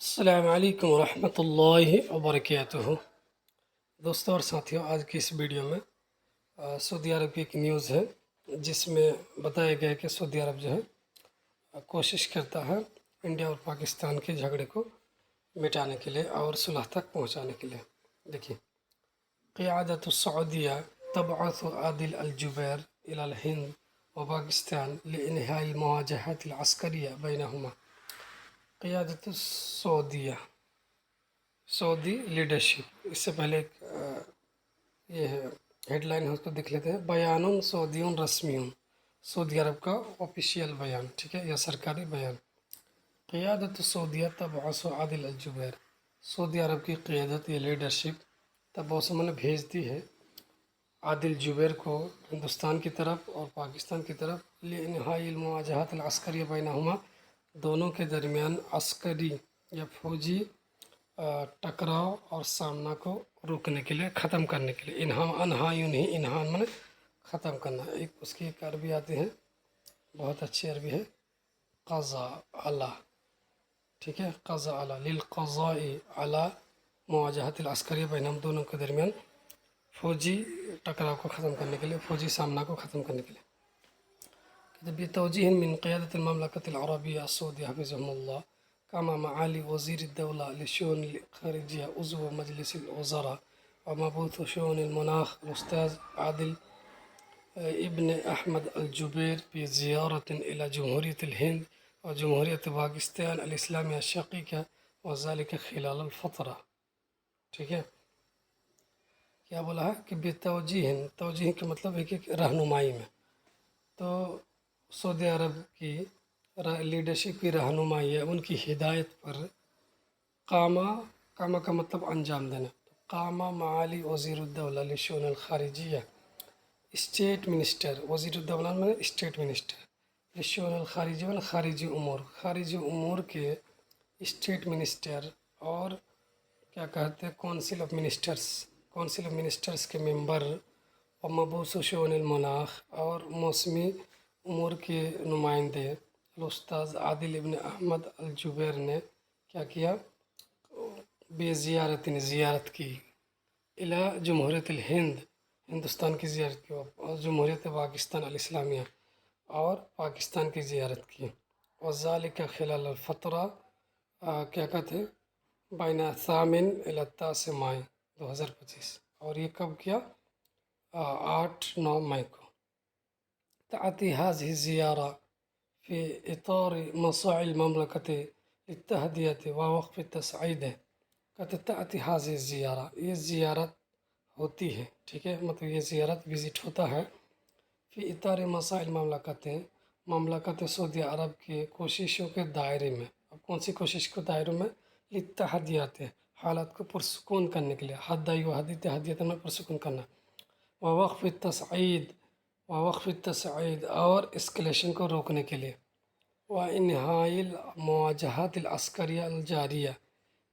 السلام علیکم ورحمۃ اللہ وبرکاتہ۔ دوستوں اور ساتھیوں، آج کی اس ویڈیو میں سعودی عرب کی ایک نیوز ہے جس میں بتایا گیا ہے کہ سعودی عرب جو ہے کوشش کرتا ہے انڈیا اور پاکستان کے جھگڑے کو مٹانے کے لیے اور صلح تک پہنچانے کے لیے۔ دیکھیے، قیادت السعودیہ تبعث عادل الجبیر الى الہند و پاکستان لانہاء المواجہات العسکریہ بینہما۔ قیادت السعودیہ، سعودی لیڈرشپ، اس سے پہلے ایک یہ ہیڈ لائن ہے، اس کو دیکھ لیتے ہیں۔ بیان سعودی رسمی، سعودی عرب کا آفیشیل بیان، ٹھیک ہے، یا سرکاری بیان۔ قیادت السعودیہ تبعث عادل الجبیر، سعودی عرب کی قیادت یا لیڈرشپ تبعث میں نے بھیج دی ہے عادل جبیر کو ہندوستان کی طرف اور پاکستان کی طرف، لانہاء المواجہات العسکریہ بینہما، دونوں کے درمیان عسکری یا فوجی ٹکراؤ اور سامنا کو روکنے کے لیے، ختم کرنے کے لیے۔ انہا نہیں، انہان میں ختم کرنا۔ ایک اس کی ایک عربی آتی ہے، بہت اچھی عربی ہے، قضاء علی، ٹھیک ہے، قضاء علی، للقضاء علی مواجہت العسکریہ بینہم، دونوں کے درمیان فوجی ٹکراؤ کو ختم کرنے کے لیے، فوجی سامنا کو ختم کرنے کے لیے۔ بتوجیہ من قیادت المملکۃ العربیہ السعودیہ حفظهم اللہ، قام معالی وزیر الدولہ للشؤون الخارجیہ عضو مجلس الوزراء ومبعوث شؤون المناخ الأستاذ عادل ابن احمد الجبیر في زیارة إلى جمہوریة الہند وجمہوریة پاکستان الإسلامیہ الشقیقہ وذلك خلال الفترہ، ٹھیک ہے۔ کیا بولا ہے کہ بتوجیہ، توجیہ کا مطلب ہے کہ رہنمائی میں، تو سعودی عرب کی لیڈرشپ کی رہنمائی ہے، ان کی ہدایت پر قامہ کا مطلب انجام دینا۔ قام معالی وزیر الدولہ للشؤون الخارجیہ، اسٹیٹ منسٹر، وزیر الدولہ میں اسٹیٹ منسٹر، للشؤون الخارجیہ میں خارجی امور، خارجی امور کے اسٹیٹ منسٹر، اور کیا کہتے ہیں council of ministers, council of ministers کے ممبر، اور مبعوث شؤون المناخ، اور موسمی امور کے نمائندے الاستاذ عادل ابن احمد الجبیر نے کیا کیا، بے زیارت کی، الی جمہوریت الہند، ہندوستان کی زیارت کی، اور جمہوریت پاکستان الاسلامیہ، اور پاکستان کی زیارت کی۔ وذالک خلال الفترہ، کیا کہتے ہیں، بین 8 الی 10 مئی 2025، اور یہ کب کیا، 8-9 مئی کو۔ تأتي هذه الزيارة في إطار مساعي المملكة للتهدئة ووقف التصعيد۔ کہتے تأتي هذه الزيارة، یہ زیارت ہوتی ہے، ٹھیک ہے، مطلب یہ زیارت وزٹ ہوتا ہے، فی اطار مساعی المملکت، مملکت سعودی عرب کے کوششوں کے دائرے میں۔ اب کون سی کوشش کے دائرے میں، للتہدئت، حالات کو پرسکون کرنے کے لیے، حدی و حدی تہدیت میں پرسکون کرنا، ووقف التصعید، وقف التصعید، اور اسکلیشن کو روکنے کے لیے، وانہاء المواجہات العسکریہ الجاریہ،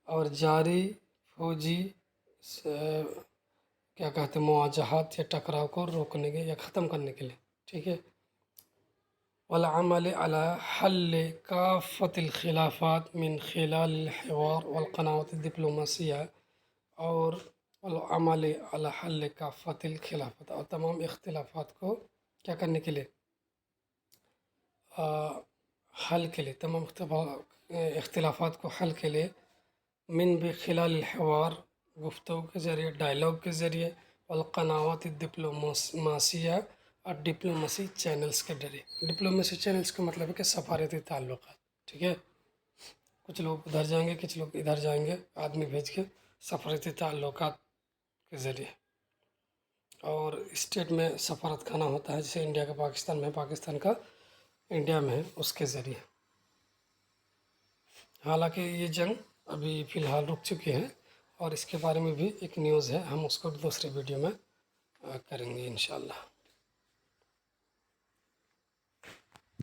اور جاری فوجی کیا کہتے ہیں مواجہات یا ٹکراؤ کو روکنے کے یا ختم کرنے کے لیے، ٹھیک ہے۔ والعمل على حل کافۃ الخلافات من خلال الحوار والقناعات الدبلوماسیہ، اور والعمل على حل کافۃ الخلافات، اور تمام اختلافات کو کیا کرنے کے لیے، حل کے لیے، تمام اختلافات کو حل کے لیے، من بخلال الحوار، گفتگو کے ذریعے، ڈائلاگ کے ذریعے، والقناعات الدبلوماسیہ، اور ڈپلومسی چینلز کے ذریعے۔ ڈپلومسی چینلز کا مطلب ہے کہ سفارتی تعلقات، ٹھیک ہے، کچھ لوگ ادھر جائیں گے، کچھ لوگ ادھر جائیں گے، آدمی بھیج کے سفارتی تعلقات کے ذریعے۔ اور اسٹیٹ میں سفارت خانہ ہوتا ہے، جیسے انڈیا کا پاکستان میں، پاکستان کا انڈیا میں ہے، اس کے ذریعے۔ حالانکہ یہ جنگ ابھی فی الحال رک چکی ہے، اور اس کے بارے میں بھی ایک نیوز ہے، ہم اس کو دوسرے ویڈیو میں کریں گے انشاءاللہ۔